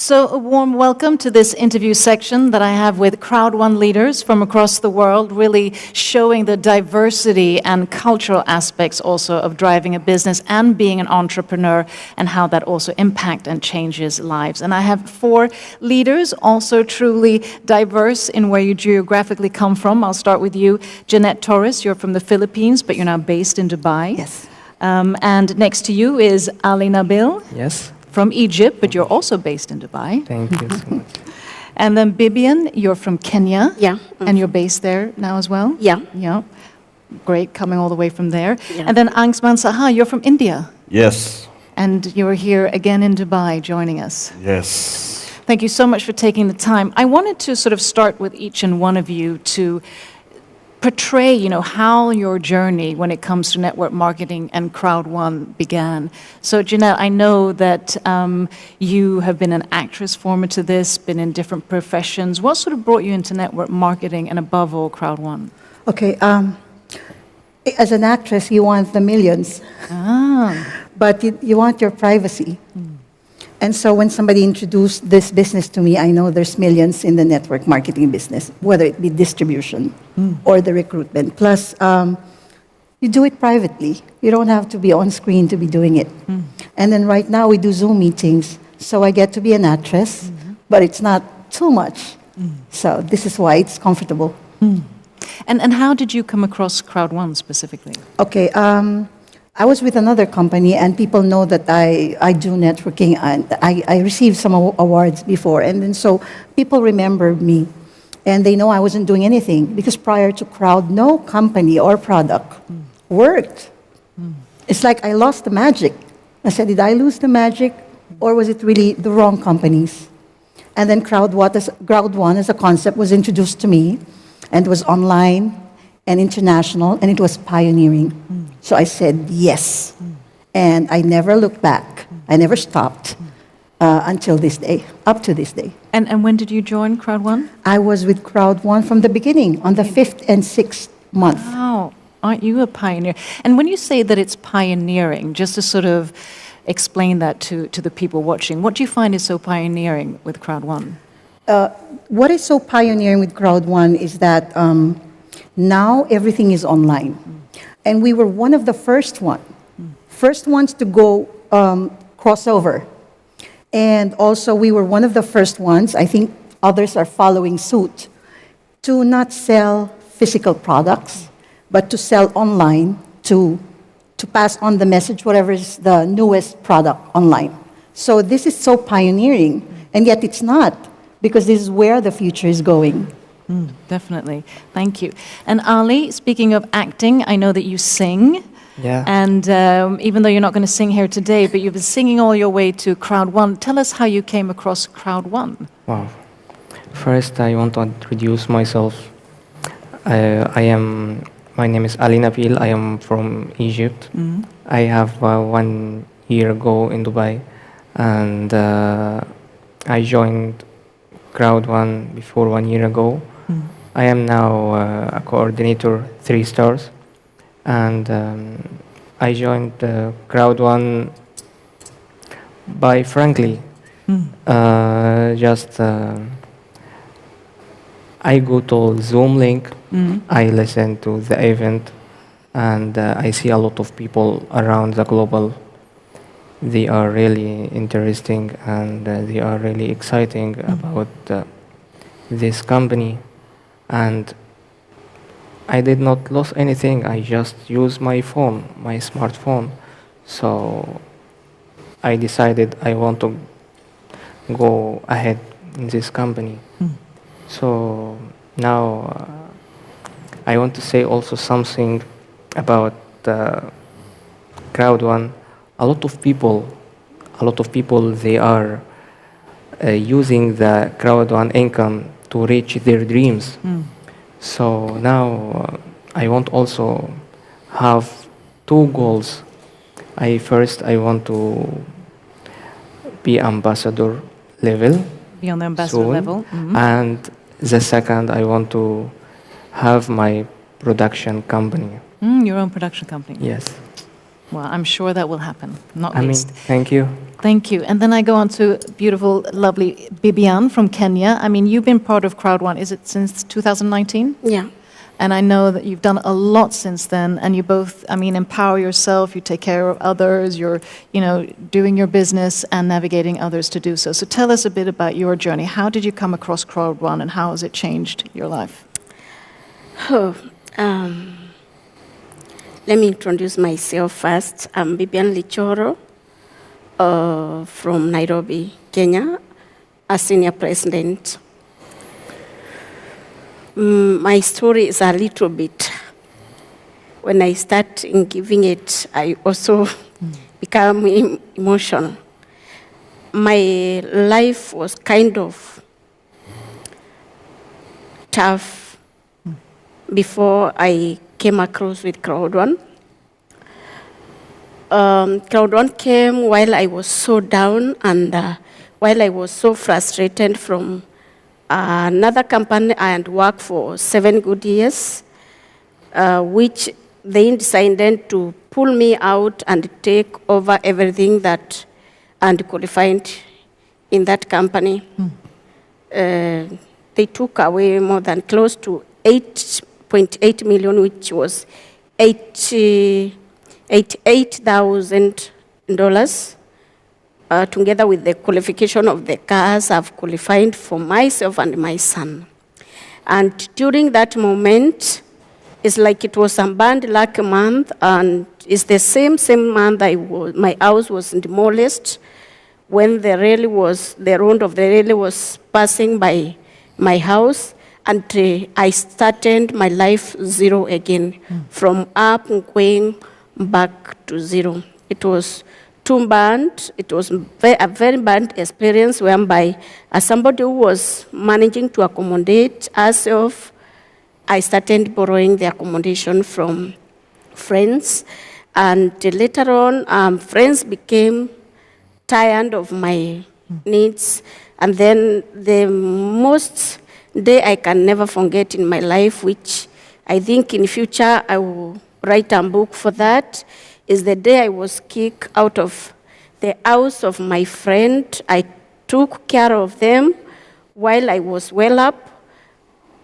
So a warm welcome to this interview section that I have with Crowd1 leaders from across the world, really showing the diversity and cultural aspects also of driving a business and being an entrepreneur and how that also impacts and changes lives. And I have 4 leaders, also truly diverse in where you geographically come from. I'll start with you, Jeanette Torres. You're from the Philippines, but you're now based in Dubai. Yes. And next to you is Ali Nabil. Yes. From Egypt, but you're also based in Dubai. Thank you so much. And then Bibian, you're from Kenya. Yeah. And you're based there now as well? Yeah. Yeah. Great, coming all the way from there. Yeah. And then Angsman Saha, you're from India. Yes. And you're here again in Dubai joining us. Yes. Thank you so much for taking the time. I wanted to sort of start with each and one of you to portray, how your journey when it comes to network marketing and Crowd1 began. So, Jeanette, I know that you have been an actress former to this, been in different professions. What sort of brought you into network marketing and above all, Crowd1? Okay. As an actress, you want the millions, but you want your privacy. And so when somebody introduced this business to me, I know there's millions in the network marketing business, whether it be distribution or the recruitment. Plus, you do it privately. You don't have to be on screen to be doing it. And then right now we do Zoom meetings, so I get to be an actress, but it's not too much. So this is why it's comfortable. And how did you come across Crowd1 specifically? Okay. I was with another company, and people know that I do networking, and I received some awards before, and then so people remember me, and they know I wasn't doing anything, because prior to Crowd, no company or product worked. It's like I lost the magic. I said, did I lose the magic, or was it really the wrong companies? And then Crowd1 as a concept was introduced to me, and it was online and international, and it was pioneering. So I said yes, and I never looked back. I never stopped until this day, up to this day. And when did you join Crowd1? I was with Crowd1 from the beginning, on the 5th and 6th month. Wow, aren't you a pioneer? And when you say that it's pioneering, just to sort of explain that to the people watching, what do you find is so pioneering with Crowd1? What is so pioneering with Crowd1 is that now everything is online. And we were one of the first ones to go crossover. And also we were one of the first ones, I think others are following suit, to not sell physical products, but to sell online, to pass on the message, whatever is the newest product online. So this is so pioneering, and yet it's not, because this is where the future is going. Definitely. Thank you. And Ali, speaking of acting, I know that you sing. Yeah. And even though you're not going to sing here today, but you've been singing all your way to Crowd1. Tell us how you came across Crowd1. Wow. First, I want to introduce myself. My name is Ali Nabil. I am from Egypt. I have 1 year ago in Dubai, and I joined Crowd1 before 1 year ago. I am now a coordinator 3 stars, and I joined Crowd1 by frankly, I go to Zoom link, I listen to the event, and I see a lot of people around the global. They are really interesting, and they are really exciting about this company. And I did not lose anything. I just use my phone, my smartphone. So I decided I want to go ahead in this company. So now I want to say also something about Crowd1. A lot of people, they are using the Crowd1 income to reach their dreams. So now I want also have 2 goals. First, I want to be ambassador level. Be on the ambassador soon. level. And the second, I want to have my production company. Your own production company. Yes. Well, I'm sure that will happen, not I mean, least. thank you. Thank you. And then I go on to beautiful, lovely Bibian from Kenya. I mean, you've been part of Crowd1, is it since 2019? Yeah. And I know that you've done a lot since then, and you both, I mean, empower yourself, you take care of others, you're, doing your business and navigating others to do so. So tell us a bit about your journey. How did you come across Crowd1 and how has it changed your life? Oh, let me introduce myself first. I'm Bibian Lichoro from Nairobi, Kenya, a senior president. My story is a little bit. When I start in giving it, I also become emotional. My life was kind of tough before I came across with Crowd1. Crowd1 came while I was so down and while I was so frustrated from another company I had worked for 7 good years, which they decided to pull me out and take over everything that and qualified in that company. They took away more than close to 8.8 million, which was $88,000, together with the qualification of the cars I've qualified for myself and my son. And during that moment, it's like it was a bad luck month, and it's the same month my house was demolished when the road of the railway was passing by my house. And I started my life zero again, from up going back to zero. It was too bad. It was a very bad experience whereby, as somebody who was managing to accommodate herself, I started borrowing the accommodation from friends. And later on, friends became tired of my needs. And then the most day I can never forget in my life, which I think in future I will write a book for that, is the day I was kicked out of the house of my friend. I took care of them while I was well up.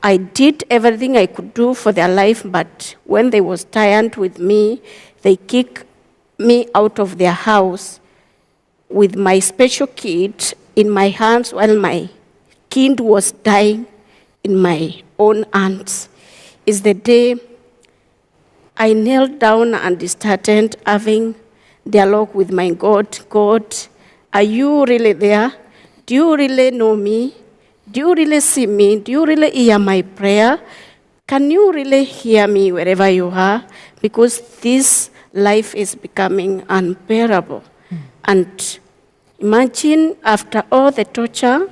I did everything I could do for their life, but when they was tired with me, they kicked me out of their house with my special kid in my hands while my kid was dying in my own hands. Is the day I knelt down and started having dialogue with my God. God, are you really there? Do you really know me? Do you really see me? Do you really hear my prayer? Can you really hear me wherever you are? Because this life is becoming unbearable. And imagine after all the torture,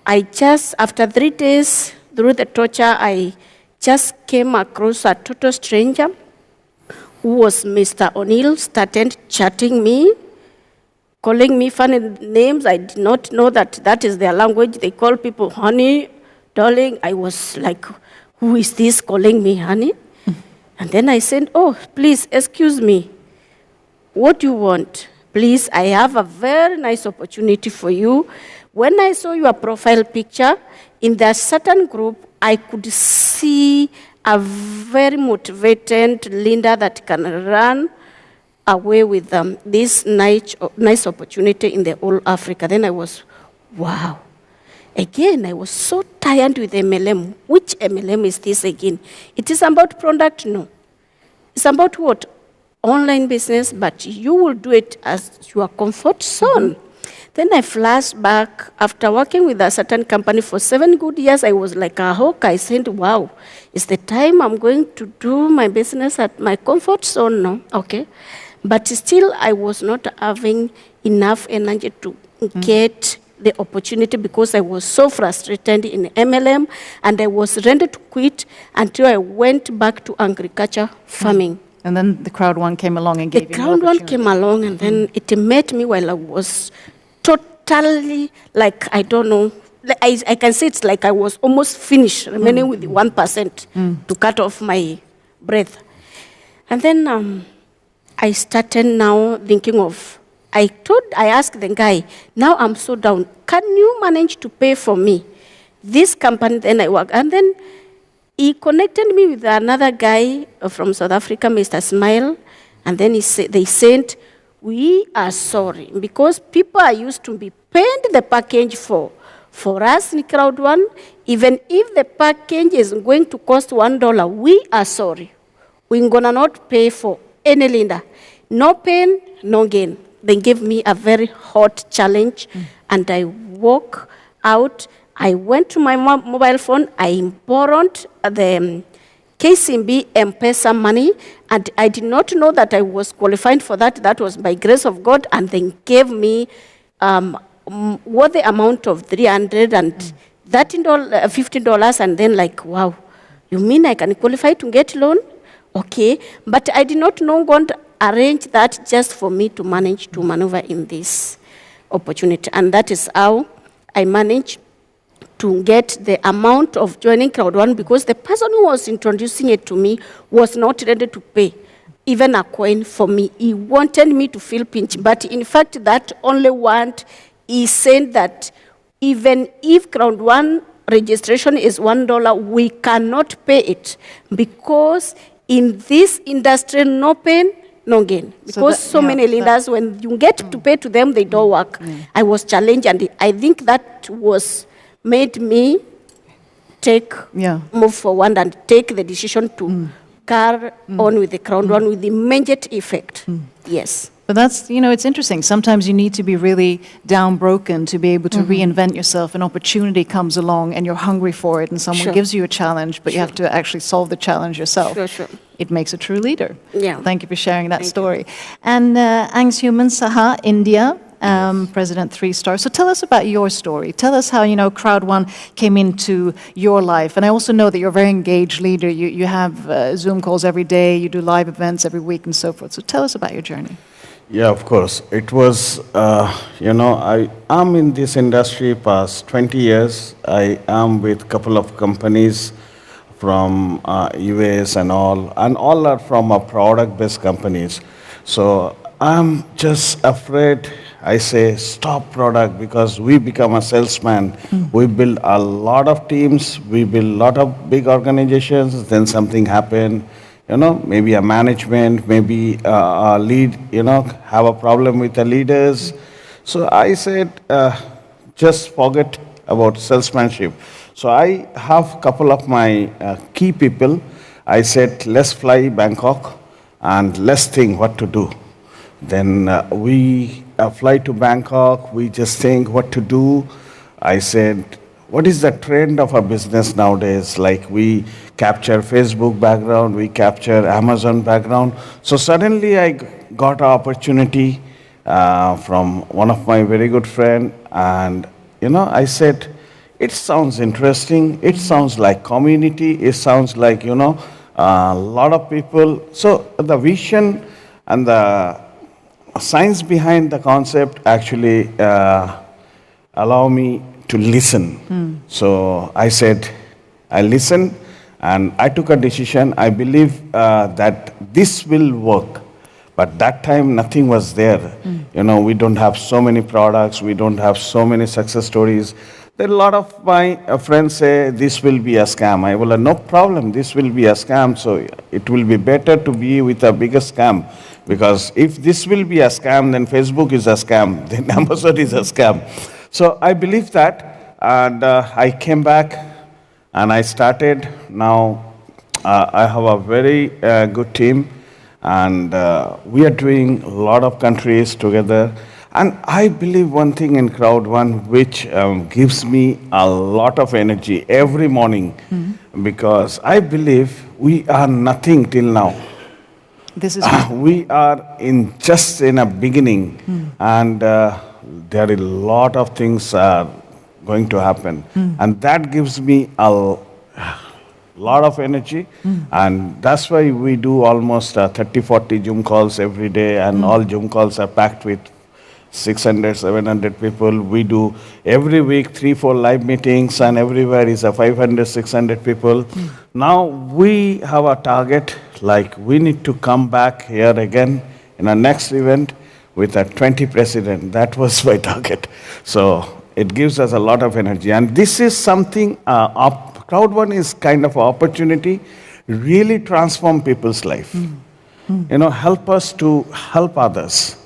after 3 days through the torture, I just came across a total stranger who was Mr. O'Neill, started chatting me, calling me funny names. I did not know that is their language. They call people honey, darling. I was like, who is this calling me honey? And then I said, oh, please, excuse me. What do you want? Please, I have a very nice opportunity for you. When I saw your profile picture, in that certain group, I could see a very motivated Linda that can run away with this nice opportunity in the whole Africa. Then I was, wow. Again, I was so tired with MLM. Which MLM is this again? It is about product? No. It's about what? Online business, but you will do it as your comfort zone. Then I flashed back. After working with a certain company for 7 good years, I was like a hawk. I said, wow, it's the time I'm going to do my business at my comfort zone now. Okay. But still, I was not having enough energy to get the opportunity because I was so frustrated in MLM, and I was ready to quit until I went back to agriculture farming. And then the Crowd1 came along and gave you The Crowd1 an came along, and then it met me while I was totally, like, I don't know, I can say it's like I was almost finished, remaining with the 1% to cut off my breath. And then I started now thinking of, I asked the guy, now I'm so down, can you manage to pay for me this company? Then I work. And then he connected me with another guy from South Africa, Mr. Smile. And then they said, we are sorry, because people are used to be paying the package for us in Crowd1, even if the package is going to cost $1, we are sorry. We're gonna not pay for any lender. No pain, no gain. They gave me a very hot challenge, and I walk out. I went to my mobile phone. I borrowed the KCB M-Pesa money, and I did not know that I was qualified for that. That was by grace of God, and they gave me what the amount of $350, and then like, wow, you mean I can qualify to get loan? Okay, but I did not know God arranged that just for me to manage to maneuver in this opportunity, and that is how I managed to get the amount of joining Crowd1, because the person who was introducing it to me was not ready to pay even a coin for me. He wanted me to feel pinch, but in fact that only want, he said that even if Crowd1 registration is $1, we cannot pay it, because in this industry, no pain, no gain. Because so many leaders, when you get to pay to them, they don't work. I was challenged, and I think that was made me move forward and take the decision to carry on with the Crowd1 with immediate effect. Yes. But that's, it's interesting. Sometimes you need to be really downbroken to be able to reinvent yourself. An opportunity comes along and you're hungry for it, and someone gives you a challenge, but you have to actually solve the challenge yourself. It makes a true leader. Yeah. Thank you for sharing that story. And Angsuman Saha, India, President 3-star. So tell us about your story. Tell us how, Crowd1 came into your life. And I also know that you're a very engaged leader. You have Zoom calls every day, you do live events every week and so forth. So tell us about your journey. Yeah, of course. It was, I am in this industry past 20 years. I am with a couple of companies from US and all are from product-based companies. So I'm just afraid, I say, stop product, because we become a salesman. We build a lot of teams, we build a lot of big organizations, then something happened. Maybe a management, maybe a lead, have a problem with the leaders. So I said, just forget about salesmanship. So I have a couple of my key people. I said, let's fly Bangkok and let's think what to do. Then we fly to Bangkok, we just think what to do. I said, what is the trend of our business nowadays? Like, we capture Facebook background, we capture Amazon background. So suddenly I got an opportunity from one of my very good friend, and I said, it sounds interesting, it sounds like community, it sounds like, a lot of people. So the vision and the science behind the concept actually allow me to listen. So I said, I listen, and I took a decision. I believe that this will work. But that time, nothing was there. We don't have so many products. We don't have so many success stories. Then a lot of my friends say, this will be a scam. I will, no problem, this will be a scam. So it will be better to be with a bigger scam. Because if this will be a scam, then Facebook is a scam. Then Amazon is a scam. So I believe that, and I came back and I started. Now I have a very good team, and we are doing a lot of countries together. And I believe one thing in Crowd1 which gives me a lot of energy every morning, because I believe we are nothing till now. This is we are just in a beginning, and there are a lot of things going to happen, and that gives me a lot of energy, and that's why we do almost 30-40 Zoom calls every day, and all Zoom calls are packed with 600, 700 people. We do every week 3-4 live meetings, and everywhere is a 500, 600 people. Now we have a target, like we need to come back here again In our next event, with a 20 president, that was my target. So it gives us a lot of energy. And this is something, Crowd1 is kind of an opportunity, really transform people's life. Help us to help others.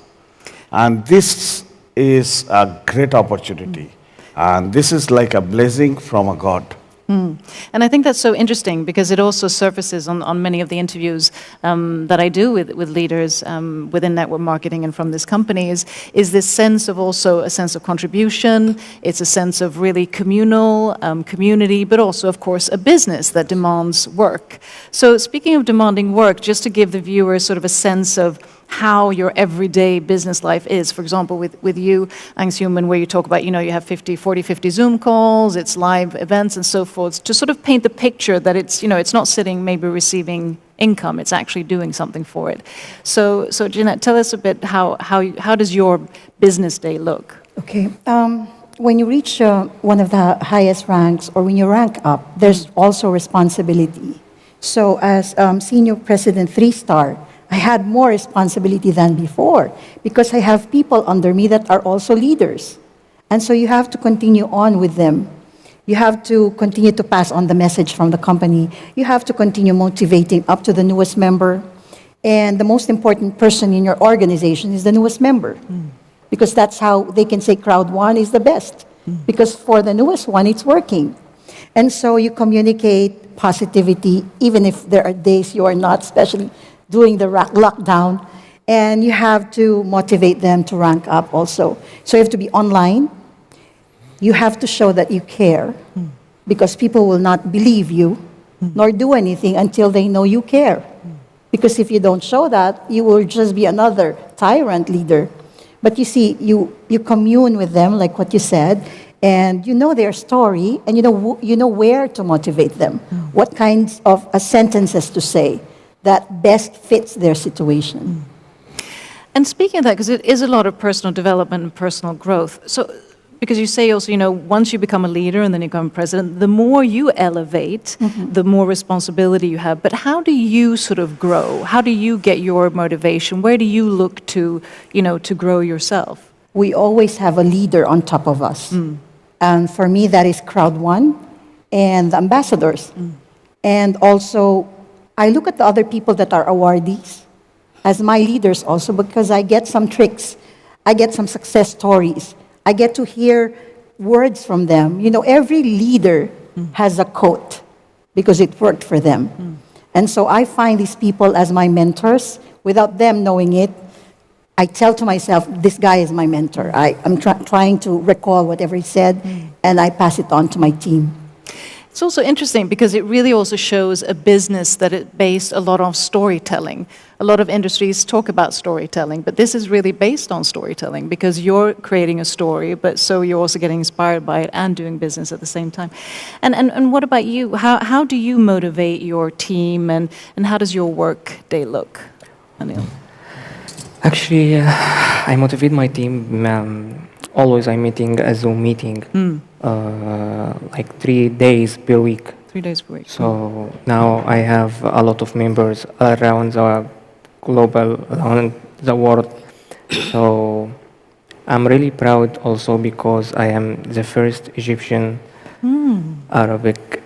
And this is a great opportunity. And this is like a blessing from a God. And I think that's so interesting because it also surfaces on many of the interviews that I do with leaders within network marketing and from this company is this sense of also a sense of contribution. It's a sense of really communal, community, but also, of course, a business that demands work. So speaking of demanding work, just to give the viewers sort of a sense of how your everyday business life is. For example, with you, Angshuman, where you talk about, you have 40, 50 Zoom calls, it's live events and so forth, to sort of paint the picture that it's, it's not sitting maybe receiving income, it's actually doing something for it. So Jeanette, tell us a bit how does your business day look? Okay. When you reach one of the highest ranks or when you rank up, there's also responsibility. So as Senior President 3-star, I had more responsibility than before because I have people under me that are also leaders. And so you have to continue on with them. You have to continue to pass on the message from the company. You have to continue motivating up to the newest member. And the most important person in your organization is the newest member. Because that's how they can say Crowd1 is the best. Because for the newest one, it's working. And so you communicate positivity, even if there are days you are not, especially doing the lockdown, and you have to motivate them to rank up also. So you have to be online. You have to show that you care, because people will not believe you, nor do anything until they know you care. Because if you don't show that, you will just be another tyrant leader. But you see, you commune with them, like what you said, and you know their story, and you know where to motivate them, what kinds of sentences to say that best fits their situation. And speaking of that, because it is a lot of personal development and personal growth, so because you say also, once you become a leader and then you become president, the more you elevate, the more responsibility you have. But how do you sort of grow? How do you get your motivation? Where do you look to, to grow yourself? We always have a leader on top of us. And for me, that is Crowd1 and the ambassadors. And also, I look at the other people that are awardees as my leaders also because I get some tricks. I get some success stories. I get to hear words from them. Every leader has a quote because it worked for them. And so I find these people as my mentors. Without them knowing it, I tell to myself, this guy is my mentor. I'm trying to recall whatever he said, and I pass it on to my team. It's also interesting because it really also shows a business that is based a lot on storytelling. A lot of industries talk about storytelling, but this is really based on storytelling because you're creating a story, but so you're also getting inspired by it and doing business at the same time. And what about you? How do you motivate your team and how does your work day look, Anil? Actually, I motivate my team. Always I'm meeting a Zoom meeting, like 3 days per week. 3 days per week. So now I have a lot of members around the around the world. So I'm really proud also because I am the first Egyptian Arabic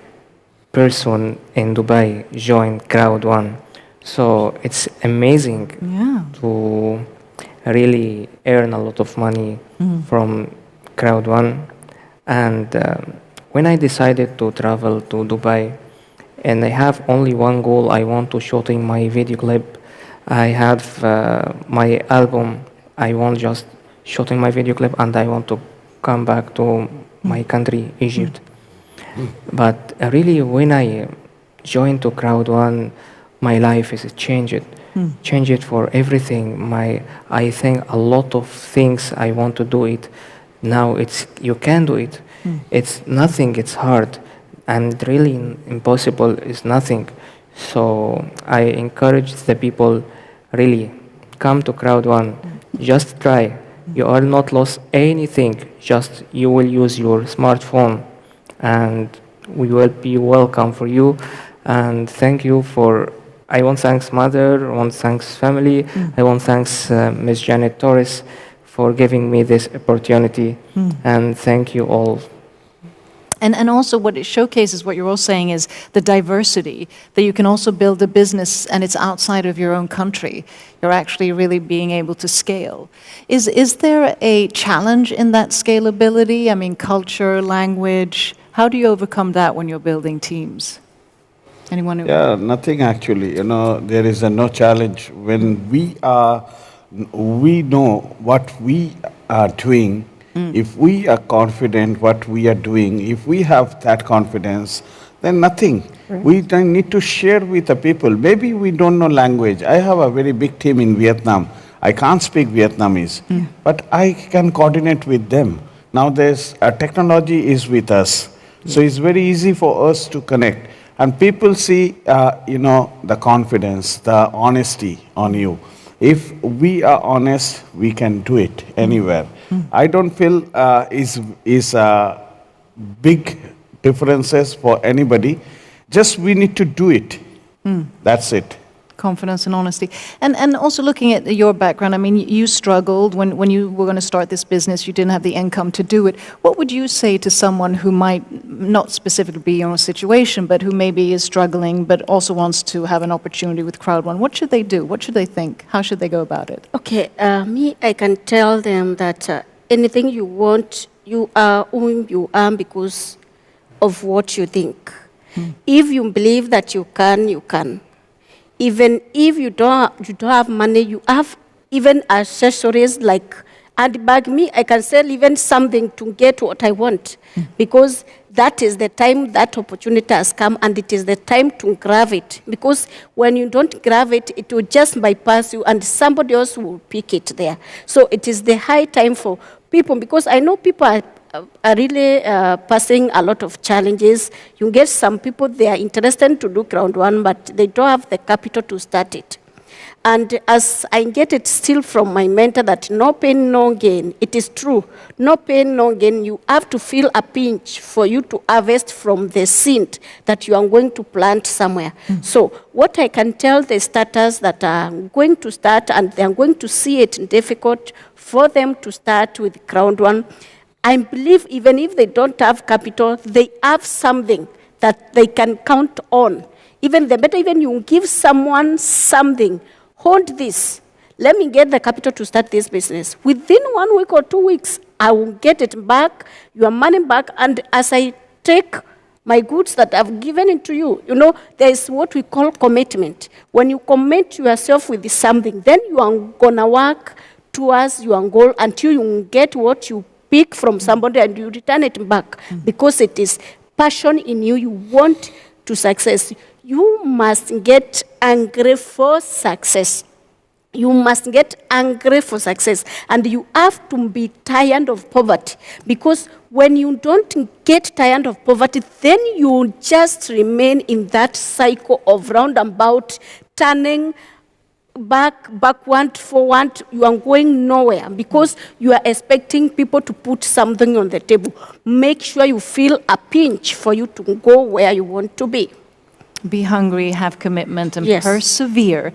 person in Dubai join Crowd1. So it's amazing to really earn a lot of money from Crowd1. And when I decided to travel to Dubai, and I have only one goal, I want to shooting my video clip. I have my album, I want just shooting my video clip, and I want to come back to my country, Egypt. But really, when I joined to Crowd1, my life is changed. Changed for everything. I think a lot of things I want to do it. Now you can do it. It's nothing, it's hard. And really impossible is nothing. So I encourage the people, really, come to Crowd1. Just try. You are not lost anything. Just you will use your smartphone and we will be welcome for you. And thank you for I want thanks mother, I want thanks family, I want thanks Ms. Janet Torres for giving me this opportunity, and thank you all. And also what it showcases, what you're all saying, is the diversity, that you can also build a business and it's outside of your own country. You're actually really being able to scale. Is there a challenge in that scalability? I mean, culture, language, how do you overcome that when you're building teams? Anyone who... Yeah, nothing actually. There is no challenge. When we know what we are doing, if we are confident what we are doing, if we have that confidence, then nothing. Right. We don't need to share with the people. Maybe we don't know language. I have a very big team in Vietnam. I can't speak Vietnamese, but I can coordinate with them. Now technology is with us. So it's very easy for us to connect. And people see, the confidence, the honesty on you. If we are honest, we can do it anywhere. I don't feel is big differences for anybody. Just we need to do it. That's it. Confidence and honesty. And also looking at your background, I mean, you struggled when you were going to start this business, you didn't have the income to do it. What would you say to someone who might not specifically be in your situation, but who maybe is struggling, but also wants to have an opportunity with Crowd1? What should they do? What should they think? How should they go about it? Okay, I can tell them that anything you want, you are whom you are because of what you think. If you believe that you can, you can. Even if you don't have money, you have even accessories like handbag. Me, I can sell even something to get what I want, because that is the time that opportunity has come, and it is the time to grab it. Because when you don't grab it, it will just bypass you, and somebody else will pick it there. So it is the high time for people, because I know people are really passing a lot of challenges. You get some people, they are interested to do Crowd1, but they don't have the capital to start it. And as I get it still from my mentor that no pain, no gain, it is true. No pain, no gain. You have to feel a pinch for you to harvest from the seed that you are going to plant somewhere. So what I can tell the starters that are going to start and they are going to see it difficult for them to start with Crowd1, I believe even if they don't have capital, they have something that they can count on. Even the better, even you give someone something, hold this. Let me get the capital to start this business. Within 1 week or 2 weeks, I will get it back, your money back, and as I take my goods that I've given it to you, there is what we call commitment. When you commit yourself with something, then you are going to work towards your goal until you get what you pick from somebody and you return it back, because it is passion in you. You want to success. You must get angry for success. You must get angry for success. And you have to be tired of poverty. Because when you don't get tired of poverty, then you just remain in that cycle of roundabout, turning backward, forward. You are going nowhere because you are expecting people to put something on the table. Make sure you feel a pinch for you to go where you want to be. Be hungry, have commitment, and Yes. persevere.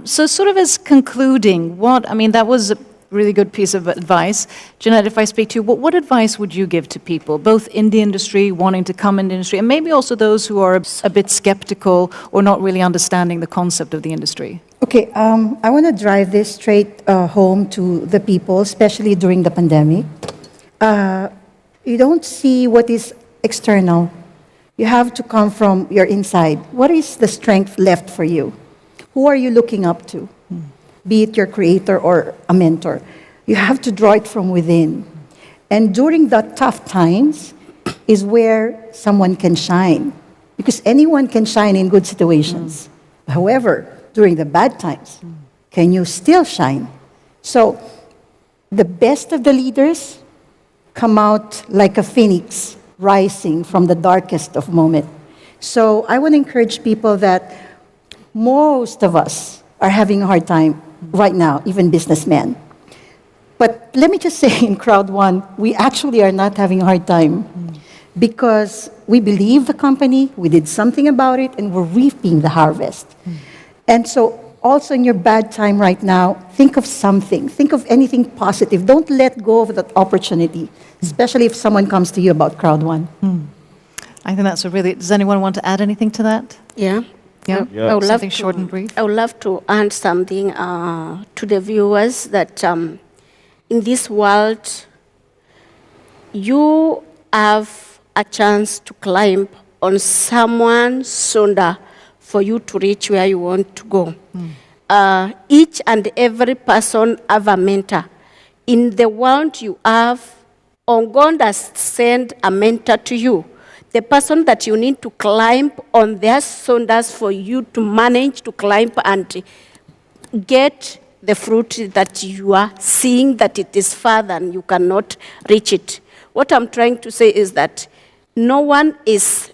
So sort of as concluding, that was a really good piece of advice. Jeanette, if I speak to you, what advice would you give to people, both in the industry, wanting to come in the industry, and maybe also those who are a bit skeptical or not really understanding the concept of the industry? Okay, I want to drive this straight home to the people, especially during the pandemic. You don't see what is external. You have to come from your inside. What is the strength left for you? Who are you looking up to? Be it your creator or a mentor. You have to draw it from within. And during the tough times is where someone can shine. Because anyone can shine in good situations. However, during the bad times, can you still shine? So, the best of the leaders come out like a phoenix rising from the darkest of moments. So, I want to encourage people that most of us are having a hard time right now, even businessmen. But let me just say in Crowd1, we actually are not having a hard time because we believe the company, we did something about it, and we're reaping the harvest. And so also in your bad time right now, think of something. Think of anything positive. Don't let go of that opportunity, especially if someone comes to you about Crowd1. I think that's a really... Does anyone want to add anything to that? Yeah. Yeah? Yeah. I would love Something short and brief? I would love to add something to the viewers that in this world, you have a chance to climb on someone's shoulder for you to reach where you want to go. Each and every person have a mentor. In the world you have, God has sent a mentor to you. The person that you need to climb on their shoulders for you to manage to climb and get the fruit that you are seeing that it is further and you cannot reach it. What I'm trying to say is that no one is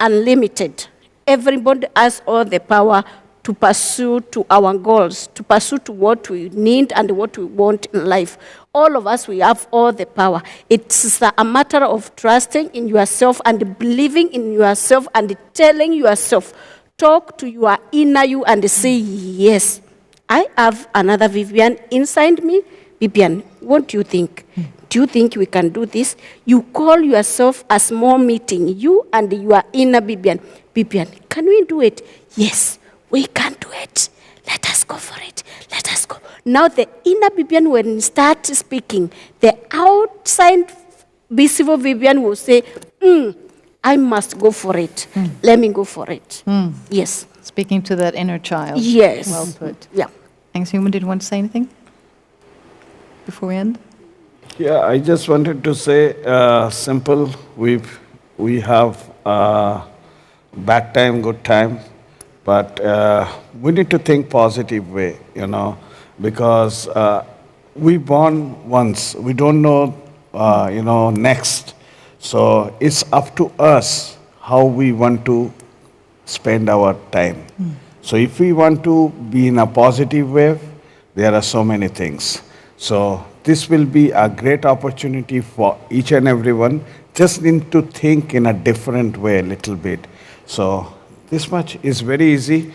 unlimited. Everybody has all the power to pursue to our goals, to pursue to what we need and what we want in life. All of us, we have all the power. It's a matter of trusting in yourself and believing in yourself and telling yourself, talk to your inner you and say, yes, I have another Vivian inside me. Vivian, what do you think? Do you think we can do this? You call yourself a small meeting, you and your inner Vivian. Vivian, can we do it? Yes, we can do it. Let us go for it. Let us go. Now the inner Vivian, when you start speaking, the outside visible Vivian will say, I must go for it. Let me go for it. Yes. Speaking to that inner child. Yes. Well put. Yeah. Thanks, Human. Did you want to say anything before we end? Yeah, I just wanted to say simple. We have bad time, good time, but we need to think positive way, because we born once. We don't know, next. So it's up to us how we want to spend our time. So if we want to be in a positive way, there are so many things. So this will be a great opportunity for each and everyone. Just need to think in a different way a little bit. So this much is very easy.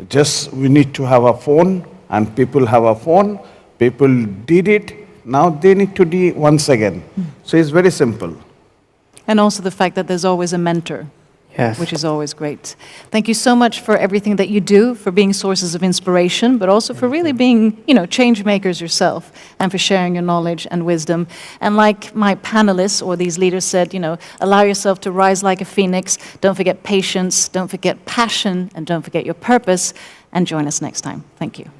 Just we need to have a phone, and people have a phone. People did it. Now they need to do it once again. So it's very simple. And also the fact that there's always a mentor. Yes. Which is always great. Thank you so much for everything that you do, for being sources of inspiration, but also for really being, change makers yourself, and for sharing your knowledge and wisdom. And like my panelists or these leaders said, allow yourself to rise like a phoenix. Don't forget patience, don't forget passion, and don't forget your purpose. And join us next time. Thank you.